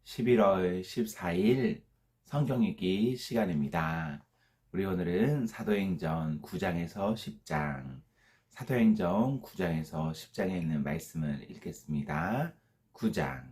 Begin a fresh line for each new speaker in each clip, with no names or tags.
11월 14일 성경 읽기 시간입니다. 우리 오늘은 사도행전 9장에서 10장, 사도행전 9장에서 10장에 있는 말씀을 읽겠습니다. 9장.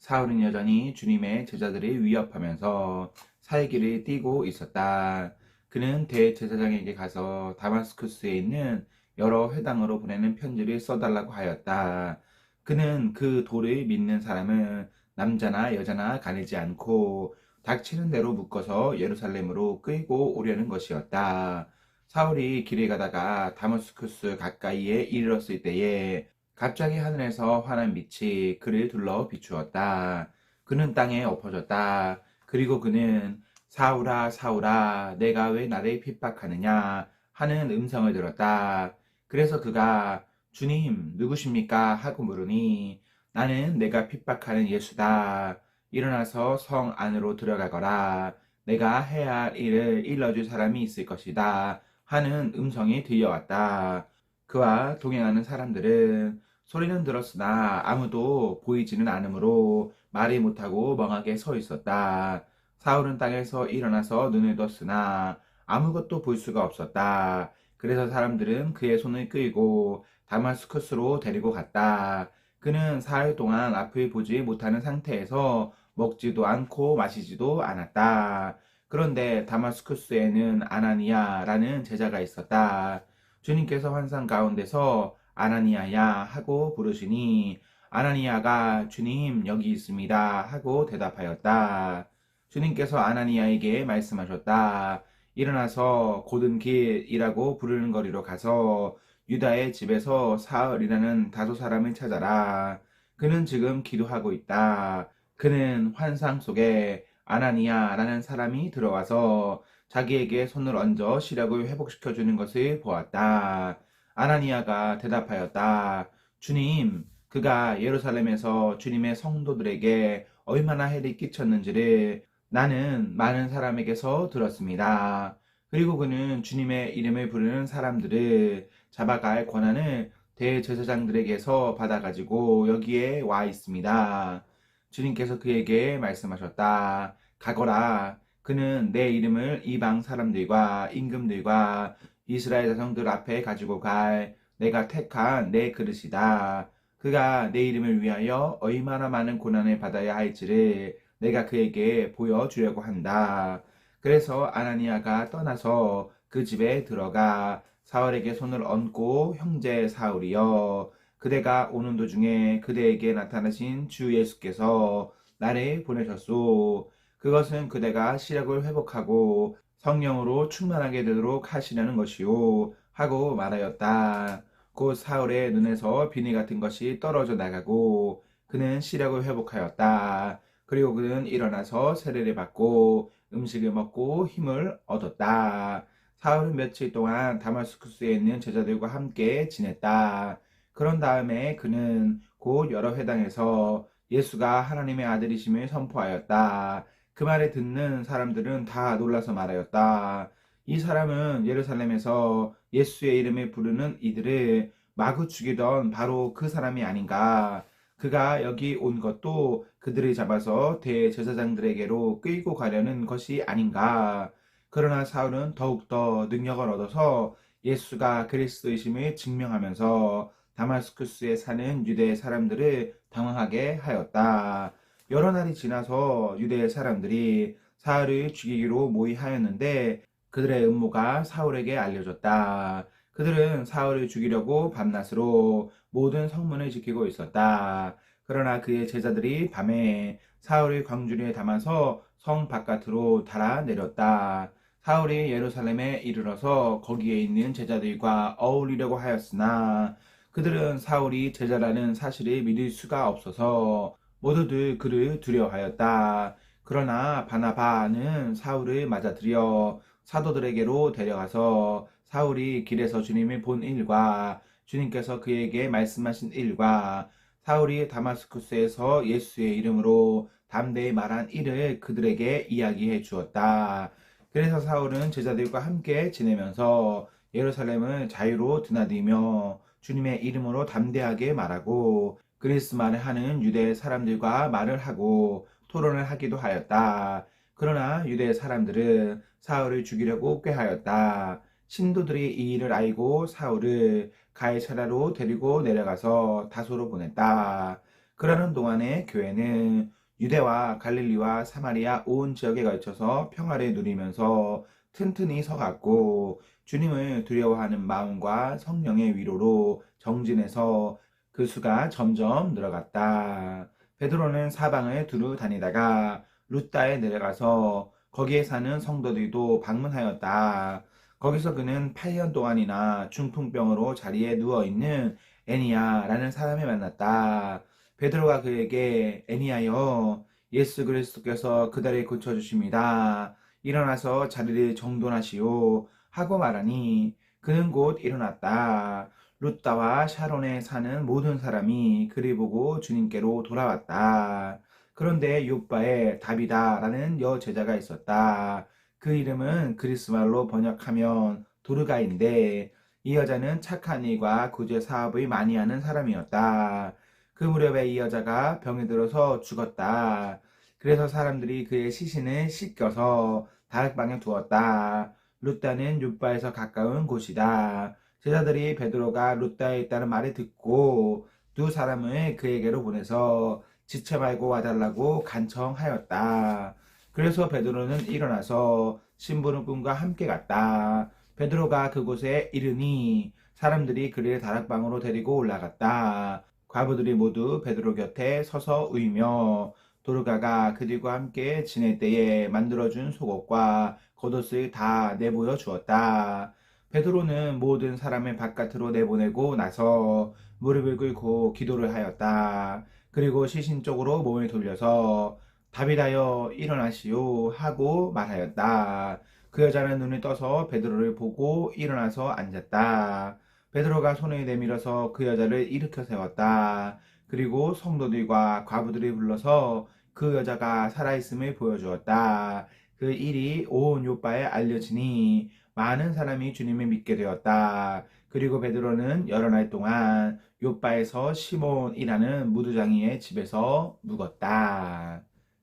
사울은 여전히 주님의 제자들을 위협하면서 살길을 띠고 있었다. 그는 대제사장에게 가서 다마스쿠스에 있는 여러 회당으로 보내는 편지를 써달라고 하였다. 그는 그 도를 믿는 사람은 남자나 여자나 가리지 않고 닥치는 대로 묶어서 예루살렘으로 끌고 오려는 것이었다. 사울이 길에 가다가 다마스쿠스 가까이에 이르렀을 때에 갑자기 하늘에서 환한 빛이 그를 둘러 비추었다. 그는 땅에 엎어졌다. 그리고 그는 사울아 사울아 내가 왜 나를 핍박하느냐 하는 음성을 들었다. 그래서 그가 주님 누구십니까 하고 물으니 나는 내가 핍박하는 예수다. 일어나서 성 안으로 들어가거라. 내가 해야 할 일을 일러줄 사람이 있을 것이다. 하는 음성이 들려왔다. 그와 동행하는 사람들은 소리는 들었으나 아무도 보이지는 않으므로 말이 못하고 멍하게 서 있었다. 사울은 땅에서 일어나서 눈을 떴으나 아무것도 볼 수가 없었다. 그래서 사람들은 그의 손을 끌고 다마스쿠스로 데리고 갔다. 그는 사흘 동안 앞을 보지 못하는 상태에서 먹지도 않고 마시지도 않았다. 그런데 다마스쿠스에는 아나니아라는 제자가 있었다. 주님께서 환상 가운데서 아나니아야 하고 부르시니 아나니아가 주님 여기 있습니다 하고 대답하였다. 주님께서 아나니아에게 말씀하셨다. 일어나서 곧은 길이라고 부르는 거리로 가서 유다의 집에서 사흘이라는 다소 사람을 찾아라. 그는 지금 기도하고 있다. 그는 환상 속에 아나니아라는 사람이 들어와서 자기에게 손을 얹어 시력을 회복시켜 주는 것을 보았다. 아나니아가 대답하였다. 주님, 그가 예루살렘에서 주님의 성도들에게 얼마나 해를 끼쳤는지를 나는 많은 사람에게서 들었습니다. 그리고 그는 주님의 이름을 부르는 사람들을 잡아갈 권한을 대제사장들에게서 받아가지고 여기에 와 있습니다. 주님께서 그에게 말씀하셨다. 가거라. 그는 내 이름을 이방 사람들과 임금들과 이스라엘 자성들 앞에 가지고 갈 내가 택한 내 그릇이다. 그가 내 이름을 위하여 얼마나 많은 고난을 받아야 할지를 내가 그에게 보여주려고 한다. 그래서 아나니아가 떠나서 그 집에 들어가 사울에게 손을 얹고 형제 사울이여 그대가 오는 도중에 그대에게 나타나신 주 예수께서 나를 보내셨소. 그것은 그대가 시력을 회복하고 성령으로 충만하게 되도록 하시려는 것이요 하고 말하였다. 곧 사울의 눈에서 비늘 같은 것이 떨어져 나가고 그는 시력을 회복하였다. 그리고 그는 일어나서 세례를 받고 음식을 먹고 힘을 얻었다. 사울은 며칠 동안 다마스쿠스에 있는 제자들과 함께 지냈다. 그런 다음에 그는 곧 여러 회당에서 예수가 하나님의 아들이심을 선포하였다. 그 말을 듣는 사람들은 다 놀라서 말하였다. 이 사람은 예루살렘에서 예수의 이름을 부르는 이들을 마구 죽이던 바로 그 사람이 아닌가. 그가 여기 온 것도 그들을 잡아서 대제사장들에게로 끌고 가려는 것이 아닌가. 그러나 사울은 더욱더 능력을 얻어서 예수가 그리스도이심을 증명하면서 다마스쿠스에 사는 유대 사람들을 당황하게 하였다. 여러 날이 지나서 유대 사람들이 사울을 죽이기로 모의하였는데 그들의 음모가 사울에게 알려졌다. 그들은 사울을 죽이려고 밤낮으로 모든 성문을 지키고 있었다. 그러나 그의 제자들이 밤에 사울의 광주리에 담아서 성 바깥으로 달아내렸다. 사울이 예루살렘에 이르러서 거기에 있는 제자들과 어울리려고 하였으나 그들은 사울이 제자라는 사실을 믿을 수가 없어서 모두들 그를 두려워하였다. 그러나 바나바는 사울을 맞아들여 사도들에게로 데려가서 사울이 길에서 주님을 본 일과 주님께서 그에게 말씀하신 일과 사울이 다마스쿠스에서 예수의 이름으로 담대히 말한 일을 그들에게 이야기해 주었다. 그래서 사울은 제자들과 함께 지내면서 예루살렘을 자유로 드나들며 주님의 이름으로 담대하게 말하고 그리스말을 하는 유대 사람들과 말을 하고 토론을 하기도 하였다. 그러나 유대 사람들은 사울을 죽이려고 꾀하였다. 신도들이 이 일을 알고 사울을 가이사랴로 데리고 내려가서 다소로 보냈다. 그러는 동안에 교회는 유대와 갈릴리와 사마리아 온 지역에 걸쳐서 평화를 누리면서 튼튼히 서갔고, 주님을 두려워하는 마음과 성령의 위로로 정진해서 그 수가 점점 늘어갔다. 베드로는 사방을 두루 다니다가 루따에 내려가서 거기에 사는 성도들도 방문하였다. 거기서 그는 8년 동안이나 중풍병으로 자리에 누워있는 애니야라는 사람을 만났다. 베드로가 그에게 애니야여, 예수 그리스도께서 그대를 고쳐주십니다. 일어나서 자리를 정돈하시오 하고 말하니 그는 곧 일어났다. 루따와 샤론에 사는 모든 사람이 그를 보고 주님께로 돌아왔다. 그런데 요바에 다비다라는 여제자가 있었다. 그 이름은 그리스말로 번역하면 도르가인데, 이 여자는 착한 일과 구제 사업을 많이 하는 사람이었다. 그 무렵에 이 여자가 병이 들어서 죽었다. 그래서 사람들이 그의 시신을 씻겨서 다락방에 두었다. 루따는 욥바에서 가까운 곳이다. 제자들이 베드로가 루따에 있다는 말을 듣고 두 사람을 그에게로 보내서 지체 말고 와달라고 간청하였다. 그래서 베드로는 일어나서 심부름꾼과 함께 갔다. 베드로가 그곳에 이르니 사람들이 그를 다락방으로 데리고 올라갔다. 과부들이 모두 베드로 곁에 서서 울며 도르가가 그들과 함께 지낼 때에 만들어준 속옷과 겉옷을 다 내보여 주었다. 베드로는 모든 사람을 바깥으로 내보내고 나서 무릎을 꿇고 기도를 하였다. 그리고 시신 쪽으로 몸을 돌려서 다비다여 일어나시오 하고 말하였다. 그 여자는 눈을 떠서 베드로를 보고 일어나서 앉았다. 베드로가 손을 내밀어서 그 여자를 일으켜 세웠다. 그리고 성도들과 과부들을 불러서 그 여자가 살아있음을 보여주었다. 그 일이 온 요바에 알려지니 많은 사람이 주님을 믿게 되었다. 그리고 베드로는 여러 날 동안 요바에서 시몬이라는 무두장이의 집에서 묵었다.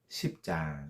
10장.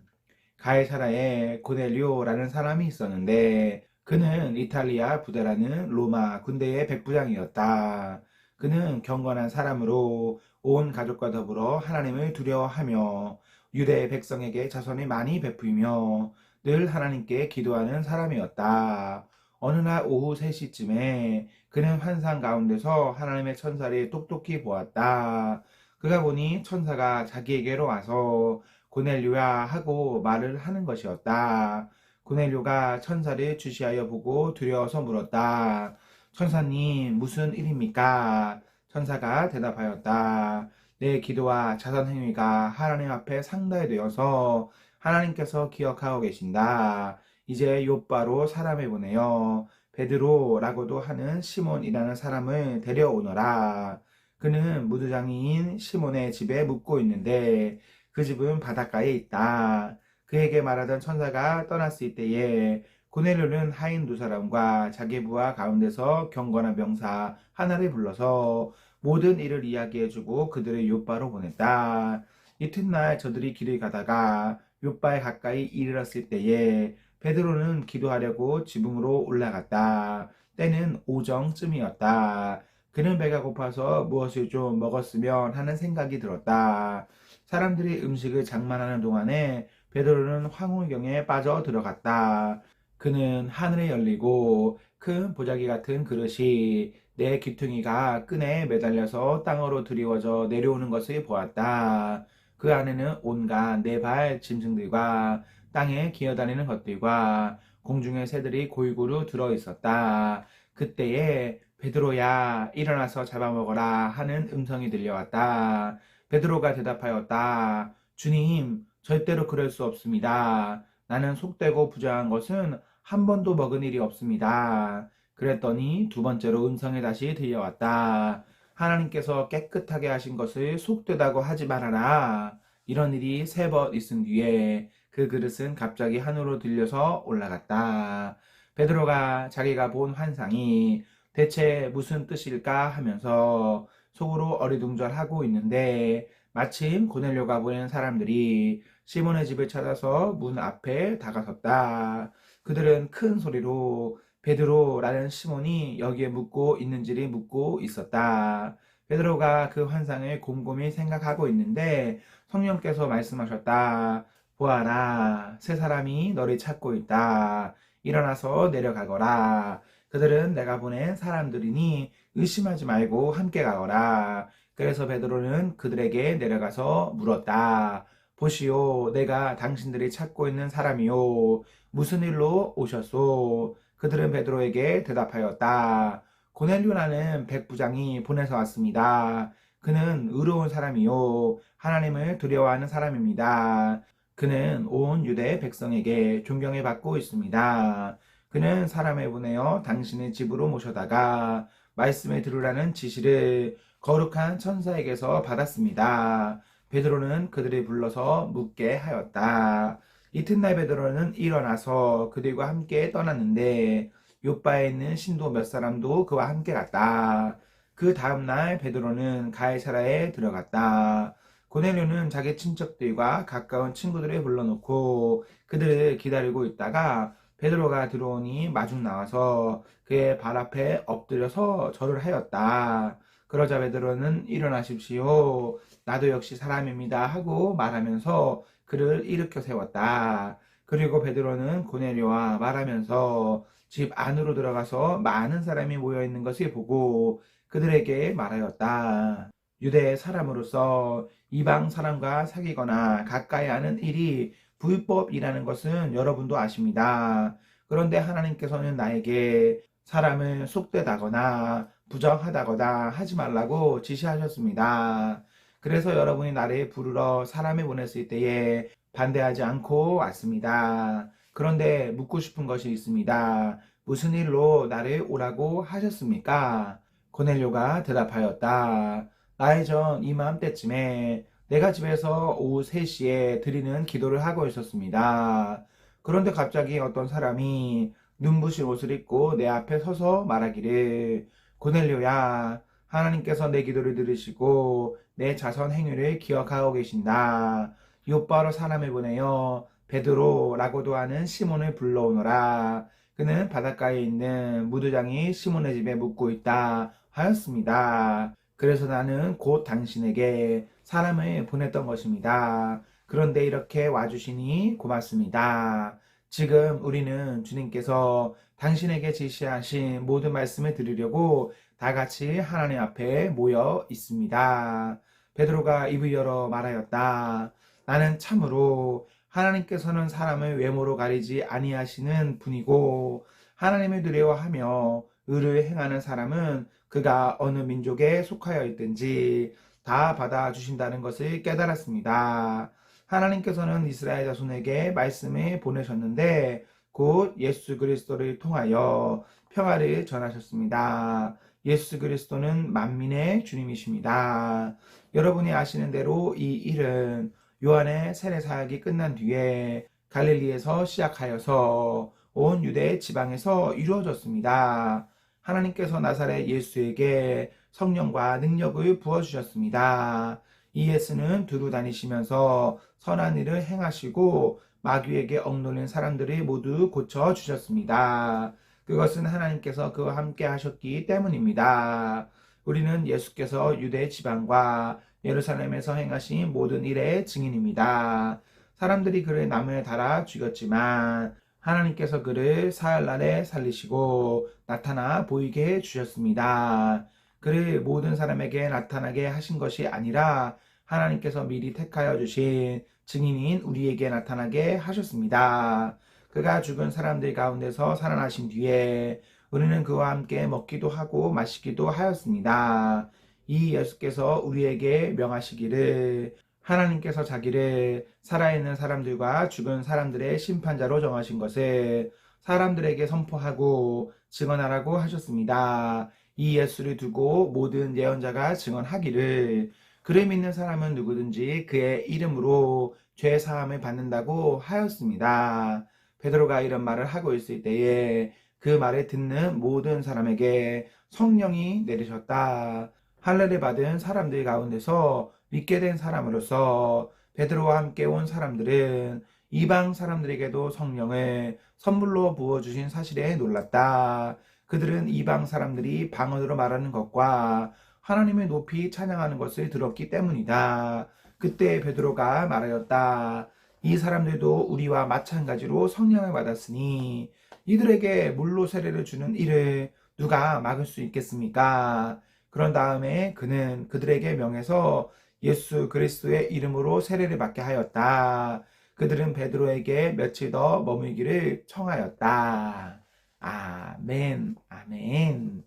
가이사라에 고넬료라는 사람이 있었는데 그는 이탈리아 부대라는 로마 군대의 백부장이었다. 그는 경건한 사람으로 온 가족과 더불어 하나님을 두려워하며 유대 백성에게 자선을 많이 베풀며 늘 하나님께 기도하는 사람이었다. 어느 날 오후 3시쯤에 그는 환상 가운데서 하나님의 천사를 똑똑히 보았다. 그가 보니 천사가 자기에게로 와서 고넬료야 하고 말을 하는 것이었다. 고넬료가 천사를 주시하여 보고 두려워서 물었다. 천사님, 무슨 일입니까? 천사가 대답하였다. 내 기도와 자선 행위가 하나님 앞에 상달이 되어서 하나님께서 기억하고 계신다. 이제 욥바로 사람을 보내어 베드로라고도 하는 시몬이라는 사람을 데려오너라. 그는 무두장이인 시몬의 집에 묵고 있는데 그 집은 바닷가에 있다. 그에게 말하던 천사가 떠났을 때에 고넬료는 하인 두 사람과 자기 부하 가운데서 경건한 병사 하나를 불러서 모든 일을 이야기해주고 그들을 욥바로 보냈다. 이튿날 저들이 길을 가다가 욥바에 가까이 이르렀을 때에 베드로는 기도하려고 지붕으로 올라갔다. 때는 오정쯤이었다. 그는 배가 고파서 무엇을 좀 먹었으면 하는 생각이 들었다. 사람들이 음식을 장만하는 동안에 베드로는 황홀경에 빠져 들어갔다. 그는 하늘에 열리고 큰 보자기 같은 그릇이 내 귀퉁이가 끈에 매달려서 땅으로 드리워져 내려오는 것을 보았다. 그 안에는 온갖 네 발 짐승들과 땅에 기어다니는 것들과 공중의 새들이 골고루 들어 있었다. 그때에 베드로야 일어나서 잡아먹어라 하는 음성이 들려왔다. 베드로가 대답하였다. 주님, 절대로 그럴 수 없습니다. 나는 속되고 부정한 것은 한 번도 먹은 일이 없습니다. 그랬더니 두 번째로 음성이 다시 들려왔다. 하나님께서 깨끗하게 하신 것을 속되다고 하지 말아라. 이런 일이 3번 있은 뒤에 그 그릇은 갑자기 하늘로 들려서 올라갔다. 베드로가 자기가 본 환상이 대체 무슨 뜻일까 하면서 속으로 어리둥절하고 있는데 마침 고넬료가 보낸 사람들이 시몬의 집을 찾아서 문 앞에 다가섰다. 그들은 큰 소리로 베드로라는 시몬이 여기에 묵고 있는지를 묻고 있었다. 베드로가 그 환상을 곰곰이 생각하고 있는데 성령께서 말씀하셨다. 보아라, 세 사람이 너를 찾고 있다. 일어나서 내려가거라. 그들은 내가 보낸 사람들이니 의심하지 말고 함께 가거라. 그래서 베드로는 그들에게 내려가서 물었다. 보시오, 내가 당신들이 찾고 있는 사람이요. 무슨 일로 오셨소? 그들은 베드로에게 대답하였다. 고넬료라는 백부장이 보내서 왔습니다. 그는 의로운 사람이요. 하나님을 두려워하는 사람입니다. 그는 온 유대 백성에게 존경을 받고 있습니다. 그는 사람을 보내어 당신의 집으로 모셔다가 말씀을 들으라는 지시를 거룩한 천사에게서 받았습니다. 베드로는 그들을 불러서 묻게 하였다. 이튿날 베드로는 일어나서 그들과 함께 떠났는데 요바에 있는 신도 몇 사람도 그와 함께 갔다. 그 다음날 베드로는 가이사라에 들어갔다. 고넬료는 자기 친척들과 가까운 친구들을 불러놓고 그들을 기다리고 있다가 베드로가 들어오니 마중 나와서 그의 발 앞에 엎드려서 절을 하였다. 그러자 베드로는 일어나십시오. 나도 역시 사람입니다 하고 말하면서 그를 일으켜 세웠다. 그리고 베드로는 고넬료와 말하면서 집 안으로 들어가서 많은 사람이 모여 있는 것을 보고 그들에게 말하였다. 유대 사람으로서 이방 사람과 사귀거나 가까이 하는 일이 불법이라는 것은 여러분도 아십니다. 그런데 하나님께서는 나에게 사람을 속되다거나 부정하다거나 하지 말라고 지시하셨습니다. 그래서 여러분이 나를 부르러 사람을 보냈을 때에 반대하지 않고 왔습니다. 그런데 묻고 싶은 것이 있습니다. 무슨 일로 나를 오라고 하셨습니까? 고넬료가 대답하였다. 나이 전 이맘때쯤에 내가 집에서 오후 3시에 드리는 기도를 하고 있었습니다. 그런데 갑자기 어떤 사람이 눈부신 옷을 입고 내 앞에 서서 말하기를 고넬료야, 하나님께서 내 기도를 들으시고 내 자선 행위를 기억하고 계신다. 요바로 사람을 보내어 베드로라고도 하는 시몬을 불러오너라. 그는 바닷가에 있는 무두장이 시몬의 집에 묵고 있다 하였습니다. 그래서 나는 곧 당신에게 사람을 보냈던 것입니다. 그런데 이렇게 와주시니 고맙습니다. 지금 우리는 주님께서 당신에게 지시하신 모든 말씀을 들으려고 다 같이 하나님 앞에 모여 있습니다. 베드로가 입을 열어 말하였다. 나는 참으로 하나님께서는 사람을 외모로 가리지 아니하시는 분이고 하나님을 두려워하며 의를 행하는 사람은 그가 어느 민족에 속하여 있든지 다 받아주신다는 것을 깨달았습니다. 하나님께서는 이스라엘 자손에게 말씀을 보내셨는데 곧 예수 그리스도를 통하여 평화를 전하셨습니다. 예수 그리스도는 만민의 주님이십니다. 여러분이 아시는 대로 이 일은 요한의 세례 사역이 끝난 뒤에 갈릴리에서 시작하여서 온 유대 지방에서 이루어졌습니다. 하나님께서 나사렛 예수에게 성령과 능력을 부어주셨습니다. 이 예수는 두루 다니시면서 선한 일을 행하시고 마귀에게 억눌린 사람들이 모두 고쳐주셨습니다. 그것은 하나님께서 그와 함께 하셨기 때문입니다. 우리는 예수께서 유대 지방과 예루살렘에서 행하신 모든 일의 증인입니다. 사람들이 그를 나무에 달아 죽였지만 하나님께서 그를 사흘날에 살리시고 나타나 보이게 해 주셨습니다. 그를 모든 사람에게 나타나게 하신 것이 아니라 하나님께서 미리 택하여 주신 증인인 우리에게 나타나게 하셨습니다. 그가 죽은 사람들 가운데서 살아나신 뒤에 우리는 그와 함께 먹기도 하고 마시기도 하였습니다. 이 예수께서 우리에게 명하시기를 하나님께서 자기를 살아있는 사람들과 죽은 사람들의 심판자로 정하신 것을 사람들에게 선포하고 증언하라고 하셨습니다. 이 예수를 두고 모든 예언자가 증언하기를 그를 믿는 사람은 누구든지 그의 이름으로 죄 사함을 받는다고 하였습니다. 베드로가 이런 말을 하고 있을 때에 그 말을 듣는 모든 사람에게 성령이 내리셨다. 할례를 받은 사람들 가운데서 믿게 된 사람으로서 베드로와 함께 온 사람들은 이방 사람들에게도 성령을 선물로 부어주신 사실에 놀랐다. 그들은 이방 사람들이 방언으로 말하는 것과 하나님을 높이 찬양하는 것을 들었기 때문이다. 그때 베드로가 말하였다. 이 사람들도 우리와 마찬가지로 성령을 받았으니 이들에게 물로 세례를 주는 일을 누가 막을 수 있겠습니까? 그런 다음에 그는 그들에게 명해서 예수 그리스도의 이름으로 세례를 받게 하였다. 그들은 베드로에게 며칠 더 머물기를 청하였다. 아멘, 아멘.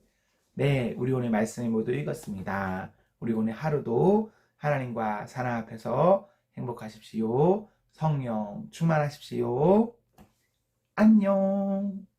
네, 우리 오늘 말씀을 모두 읽었습니다. 우리 오늘 하루도 하나님과 사랑 앞에서 행복하십시오. 성령 충만하십시오. 안녕.